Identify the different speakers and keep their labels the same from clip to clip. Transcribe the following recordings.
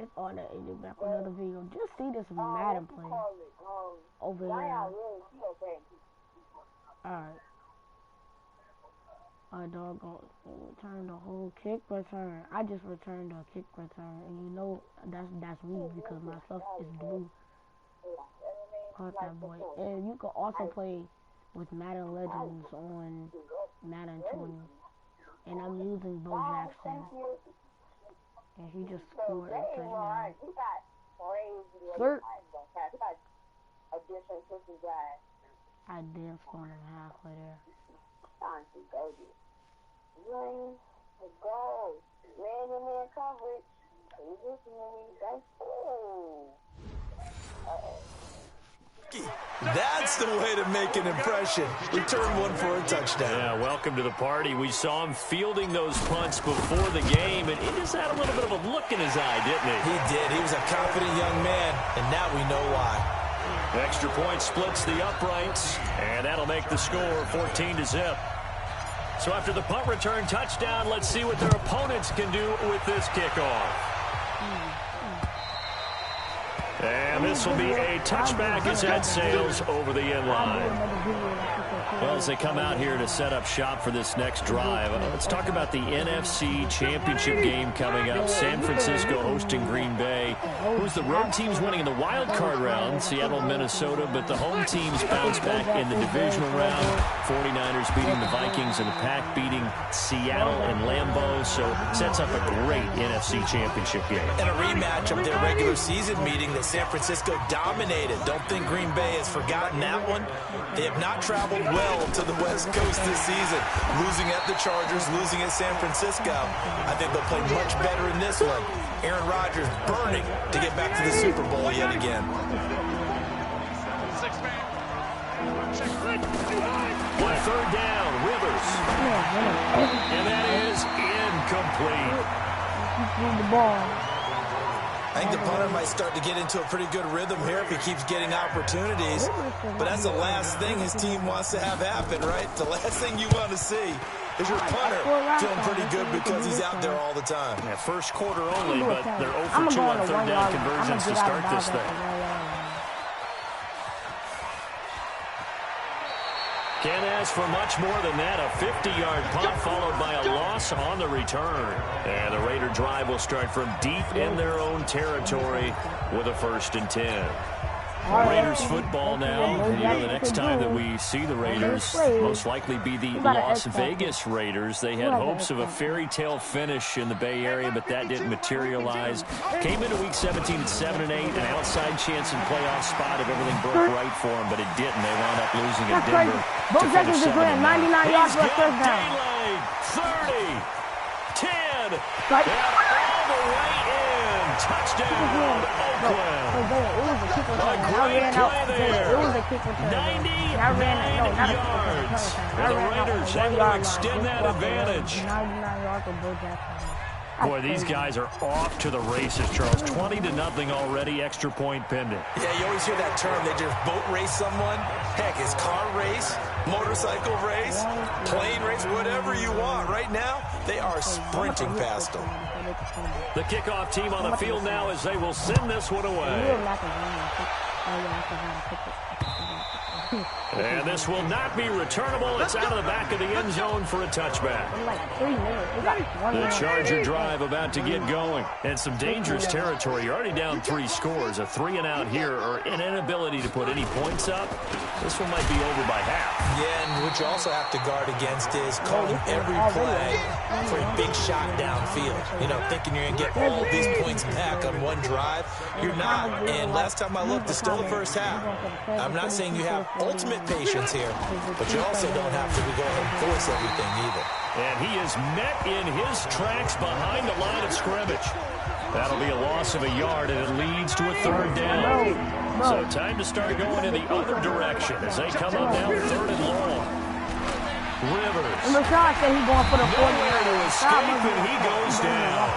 Speaker 1: It's all that AJ back with another video. Just see this Madden play over here. Alright. Doggone. Return the whole kick return. I just returned a kick return. And you know that's me because my stuff is blue. Caught that boy. And you can also play with Madden Legends on Madden 20. And I'm using Bo Jackson. And he just scored a touchdown. Sir. I did spawn him halfway there.
Speaker 2: Time to go get rain to go. Ran in there coverage.
Speaker 3: That's the way to make an impression. Return one for a touchdown.
Speaker 4: Yeah, welcome to the party. We saw him fielding those punts before the game, and he just had a little bit of a look in his eye, didn't he?
Speaker 3: He did. He was a confident young man, and now we know why.
Speaker 4: Extra point splits the uprights, and that'll make the score 14-0. So after the punt return touchdown, let's see what their opponents can do with this kickoff. And this will be a touchback as that sails over the end line. Well, as they come out here to set up shop for this next drive, let's talk about the NFC Championship game coming up. San Francisco hosting Green Bay. Who's the road teams winning in the wild card round? Seattle, Minnesota, but the home teams bounce back in the divisional round. 49ers beating the Vikings and the Pack beating Seattle and Lambeau. So sets up a great NFC Championship game.
Speaker 3: And a rematch of their regular season meeting that San Francisco dominated. Don't think Green Bay has forgotten that one. They have not traveled well to the West Coast this season. Losing at the Chargers, losing at San Francisco. I think they'll play much better in this one. Aaron Rodgers burning to get back to the Super Bowl yet again.
Speaker 4: On third down, Rivers. And that is incomplete.
Speaker 1: The ball.
Speaker 3: I think the punter might start to get into a pretty good rhythm here if he keeps getting opportunities. But that's the last thing his team wants to have happen, right? The last thing you want to see is your punter feeling pretty good because he's out there all the time.
Speaker 4: Yeah, first quarter only, but they're 0 for 2 on third down conversions to start this thing. Can't ask for much more than that. A 50-yard punt followed by a loss on the return. And the Raider drive will start from deep in their own territory with a 1st and 10. Raiders football now. You know, the next time that we see the Raiders most likely be the Las Vegas Raiders. They had hopes of a fairy tale finish in the Bay Area, but that didn't materialize. Came into Week 17 at 7-8, an outside chance in playoff spot if everything broke right for them, but it didn't. They wound up losing at Denver.
Speaker 1: Bo Jackson just ran 99 yards for a first down.
Speaker 4: 30, 10, and all the way in. Touchdown, Oakland.
Speaker 1: It was a kick return. I ran out. It was a kick return.
Speaker 4: 99 yards. And the Raiders able to extend that advantage.
Speaker 1: 99 yards for Bo Jackson.
Speaker 4: Boy, these guys are off to the races, Charles. 20-0 already, extra point pending.
Speaker 3: Yeah, you always hear that term. They just boat race someone. Heck, it's car race, motorcycle race, plane race, whatever you want. Right now, they are sprinting past them.
Speaker 4: The kickoff team on the field now as they will send this one away. And this will not be returnable. It's out of the back of the end zone for a touchback. The Charger drive about to get going. And some dangerous territory. You're already down 3 scores. A 3-and-out here or an inability to put any points up. This one might be over by half.
Speaker 3: Yeah, and what you also have to guard against is calling every play for a big shot downfield. You know, thinking you're going to get all these points back on one drive. You're not. And last time I looked, it's still the first half. I'm not saying you have ultimate patience here, but you also don't have to go ahead and force everything either.
Speaker 4: And he is met in his tracks behind the line of scrimmage. That'll be a loss of a yard, and it leads to a 3rd down. So time to start going in the other direction as they come up now 3rd and long. Rivers.
Speaker 1: And Rashad said he's going for the 40.
Speaker 4: Nowhere to escape, and he goes down.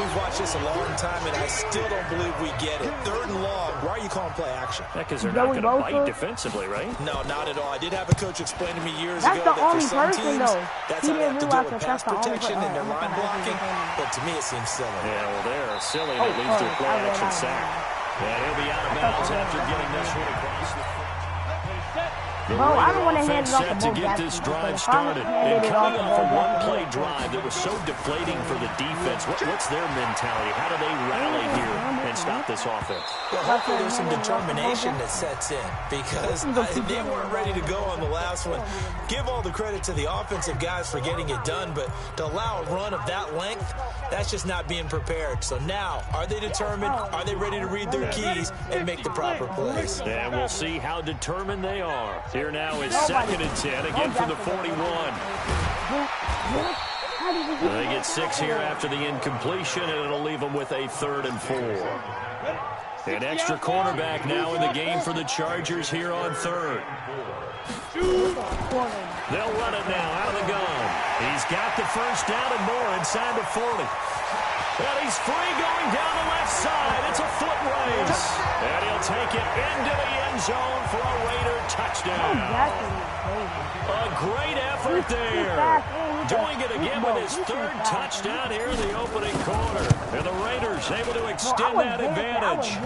Speaker 3: We've watched this a long time, and I still don't believe we get it. 3rd and long. Why are you calling play action?
Speaker 4: Because they're not going to bite defensively, right?
Speaker 3: No, not at all. I did have a coach explain to me years ago that for some teams, that's how they have to deal with pass protection and their line blocking. But to me, it seems silly.
Speaker 4: Yeah, well, they're silly, and it leads to a play action sack. And he'll be out of bounds after getting this one across the front. The Raider offense set to get this drive started. And coming off a one-play drive that was so deflating for the defense, what's their mentality? How do they rally here and stop this offense?
Speaker 3: Well, hopefully there's some determination that sets in because they weren't ready to go on the last one. Give all the credit to the offensive guys for getting it done, but to allow a run of that length, that's just not being prepared. So now, are they determined? Are they ready to read their keys and make the proper plays?
Speaker 4: And we'll see how determined they are. Here now is 2nd and 10, again from the 41. They get 6 here after the incompletion, and it'll leave them with a 3rd and 4. An extra cornerback now in the game for the Chargers here on 3rd. They'll run it now out of the gun. He's got the first down and more inside the 40. And he's free going down the left side. It's a foot race. And he'll take it into the end zone for a Raider touchdown. A great effort there. Doing it again with his 3rd touchdown here in the opening quarter. And the Raiders able to extend that advantage.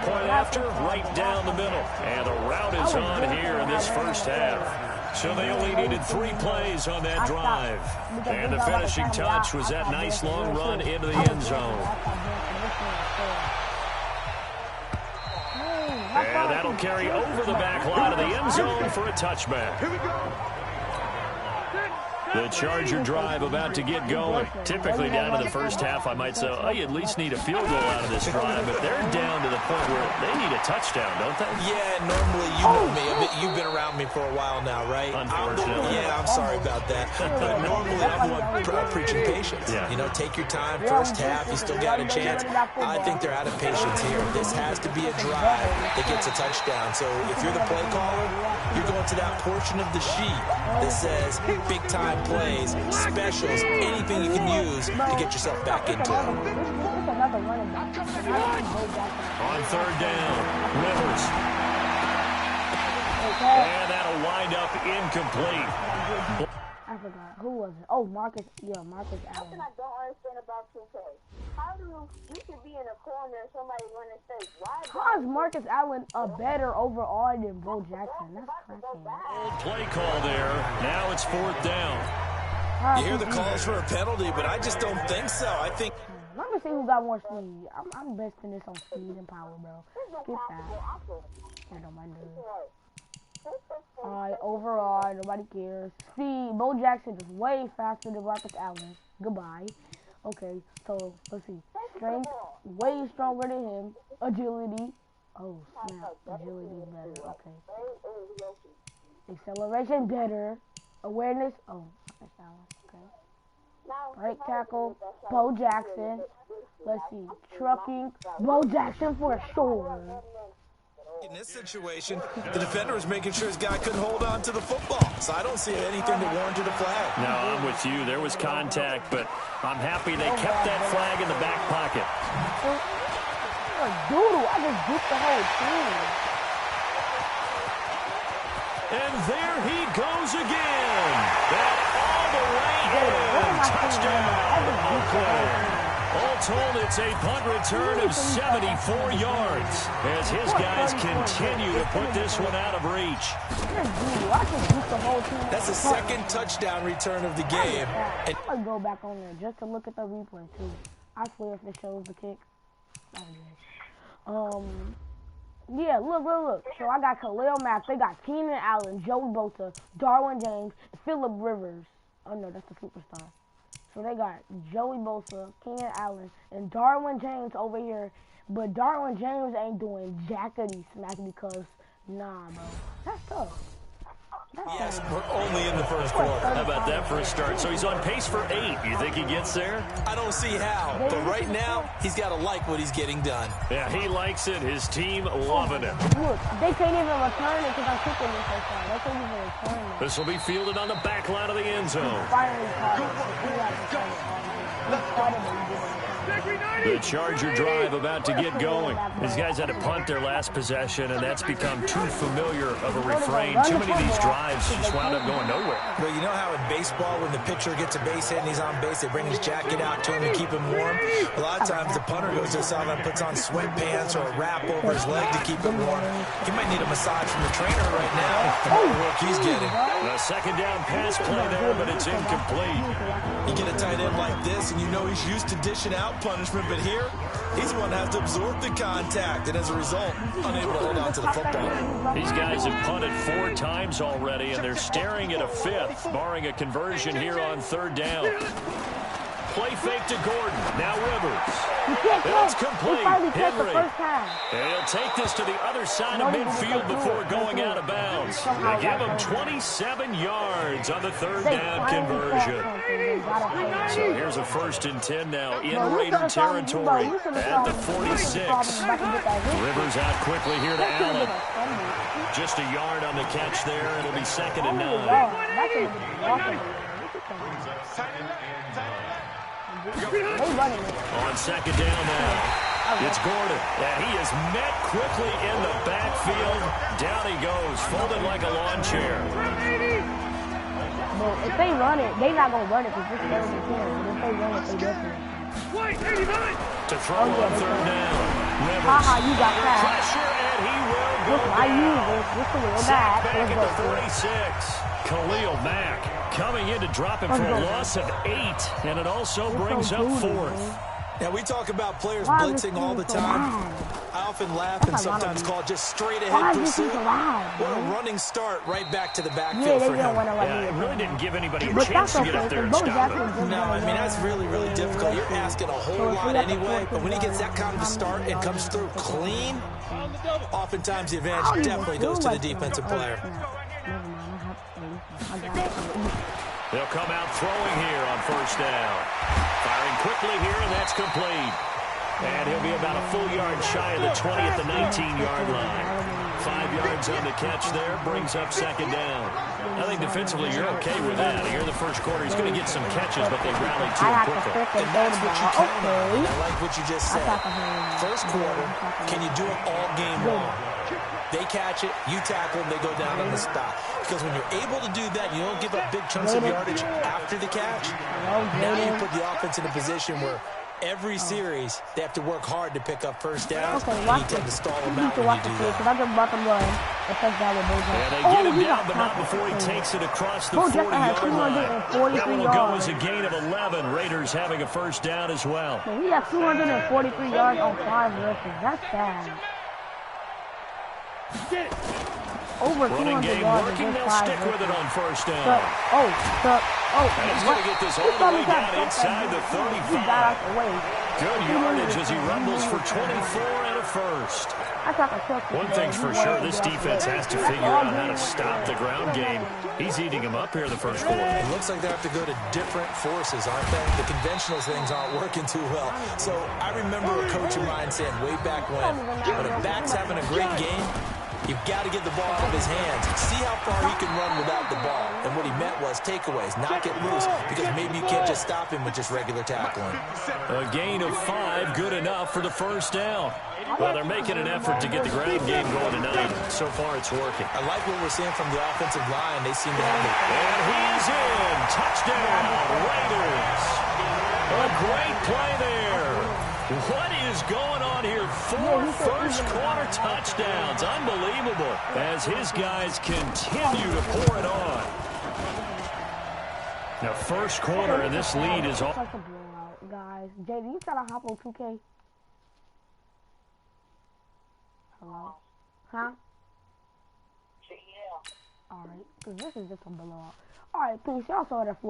Speaker 4: Point after, right down the middle. And the route is on here in this first half. So they only needed 3 plays on that drive. And the finishing touch was that nice long run into the end zone. And that'll carry over the back line of the end zone for a touchback. The Charger drive about to get going. Typically down to the first half, I might say, oh, you at least need a field goal out of this drive. But they're down to the point where they need a touchdown, don't they?
Speaker 3: Yeah, normally you know me. You've been around me for a while now, right?
Speaker 4: Unfortunately.
Speaker 3: I'm sorry about that. But normally I'm the one preaching patience.
Speaker 4: Yeah.
Speaker 3: You know, take your time. First half, you still got a chance. I think they're out of patience here. This has to be a drive that gets a touchdown. So if you're the play caller, you're going to that portion of the sheet that says big-time plays, specials, anything you can use to get yourself back into it.
Speaker 4: On 3rd down, Rivers. And that'll wind up incomplete.
Speaker 1: I forgot. Who was it? Oh, Marcus. Yeah, Marcus Allen.
Speaker 2: Something I don't understand about 2K. How do you can be in a corner and somebody run and say, why?
Speaker 1: How is Marcus Allen a better overall than Bo Jackson? That's cracking.
Speaker 4: Play call there. Now it's 4th down.
Speaker 3: You hear the calls for a penalty, but I just don't think so. I think...
Speaker 1: Let me see who got more speed. I'm best in this on speed and power, bro. Get that. I don't mind it. Alright, overall, nobody cares. Speed, Bo Jackson is way faster than Marcus Allen. Goodbye. Okay, so, let's see. Strength, way stronger than him. Agility. Oh, snap. Agility is better. Okay. Acceleration, better. Awareness. Oh, Marcus Allen. Okay. Break tackle, Bo Jackson. Let's see. Trucking, Bo Jackson for sure.
Speaker 3: In this situation, the defender was making sure his guy couldn't hold on to the football. So I don't see anything that warranted a flag.
Speaker 4: No, I'm with you. There was contact, but I'm happy they kept that flag in the back pocket.
Speaker 1: Doodle, I just duped the whole team.
Speaker 4: And there he goes again. That all the way in. Touchdown. Oakland. All told, it's a punt return of 74 yards as his guys continue to put this one out of reach.
Speaker 3: That's the 2nd touchdown return of the game.
Speaker 1: I'm going to go back on there just to look at the replay, too. I swear if it shows the kick. Yeah, look. So I got Khalil Mack. They got Keenan Allen, Joey Bosa, Darwin James, Phillip Rivers. Oh, no, that's the superstar. So they got Joey Bosa, Keenan Allen, and Darwin James over here. But Darwin James ain't doing jackety smack because, nah, bro. That's tough.
Speaker 3: Yes, we're only in the first quarter.
Speaker 4: How about that for a start? So he's on pace for 8. You think he gets there?
Speaker 3: I don't see how. But right now, he's got to like what he's getting done.
Speaker 4: Yeah, he likes it. His team loving it.
Speaker 1: Look, they can't even return it because I'm kicking this so far. They can't even return it.
Speaker 4: This will be fielded on the back line of the end zone.
Speaker 1: Finally caught it.
Speaker 4: The Charger drive about to get going. These guys had to punt their last possession, and that's become too familiar of a refrain. Too many of these drives just wound up going nowhere.
Speaker 3: Well, you know how in baseball, when the pitcher gets a base hit and he's on base, they bring his jacket out to him to keep him warm? A lot of times the punter goes to the sideline, puts on sweatpants or a wrap over his leg to keep him warm. He might need a massage from the trainer right now. The work he's getting.
Speaker 4: A second down pass play there, but it's incomplete.
Speaker 3: You get a tight end like this, and you know he's used to dishing out punishment, but here, he's the one that has to absorb the contact, and as a result, unable to hold on to the football.
Speaker 4: These guys have punted 4 times already, and they're staring at a 5th, barring a conversion here on 3rd down. Play fake to Gordon. Now Rivers. That's complete. Henry. And he'll take this to the other side of midfield before going out of bounds. They give him 27 yards on the 3rd down conversion. So here's a 1st and 10 now in Raider territory at the 46. Rivers out quickly here to Allen. Just a yard on the catch there. It'll be 2nd and 9. On 2nd down now, it's Gordon, and he is met quickly in the backfield. Down he goes, folded like a lawn chair.
Speaker 1: Well, if they run it, they're not going to run it because this is their team. But if they run it, they definitely.
Speaker 4: To throw on 3rd down. Rivers.
Speaker 1: Haha, you got that.
Speaker 4: Pressure, and he will go
Speaker 1: Look, I use this. This is real bad.
Speaker 4: back at the 46. Khalil Mack coming in to drop him for a loss of 8, and it also brings up 4th.
Speaker 3: Now, we talk about players blitzing all the time. I often laugh and sometimes call it just straight-ahead pursuit. What a running start right back to the backfield for him.
Speaker 4: Yeah, it really didn't give anybody a chance to get up there and stop him.
Speaker 3: No, I mean, that's really, really difficult. You're asking a whole lot anyway, but when he gets that kind of a start and comes through clean, oftentimes the advantage definitely goes to the defensive player.
Speaker 4: They'll come out throwing here on 1st down. Firing quickly here, and that's complete. And he'll be about a full yard shy of the 20 at the 19-yard line. 5 yards on the catch there, brings up 2nd down. I think defensively you're okay with that. Here in the 1st quarter, he's going to get some catches, but they rally to him quickly.
Speaker 3: And that's what you count on. I like what you just said. 1st quarter, can you do it all game long? They catch it, you tackle them, they go down on the spot. Because when you're able to do that, you don't give up big chunks of yardage after the catch. Now you put the offense in a position where every series they have to work hard to pick up 1st downs. And you tend to stall them out when you do that.
Speaker 4: Yeah, they get him down, but not before he takes it across the 40-yard line. That one will go as a gain of 11. Raiders having a 1st down as well.
Speaker 1: He got 243 yards on 5 rushes. That's bad. Over
Speaker 4: running game working, they'll stick with it on 1st down. And he's going to get this all the way down inside the 35. Good yardage as he rumbles for 24 and a 1st. One thing's for sure, this defense has to figure out how to stop the ground game. He's eating them up here in the 1st quarter.
Speaker 3: It looks like they have to go to different forces, aren't they? The conventional things aren't working too well. So I remember a coach of mine saying way back when a back's having a great game, you've got to get the ball out of his hands. See how far he can run without the ball. And what he meant was takeaways, not get loose, because maybe you can't just stop him with just regular tackling.
Speaker 4: A gain of 5, good enough for the 1st down. Well, they're making an effort to get the ground game going tonight. So far, it's working.
Speaker 3: I like what we're seeing from the offensive line. They seem to have it.
Speaker 4: And he's in. Touchdown, Raiders. A great play there. What is going on here? 4 first-quarter touchdowns. Unbelievable. As his guys continue to pour it on. Now, 1st quarter, and this lead is all.
Speaker 1: Guys, JD, you try to hop on 2K? Hello? Huh?
Speaker 2: Yeah.
Speaker 1: Alright, because this is just a blowout. Alright, peace. Y'all saw that 40.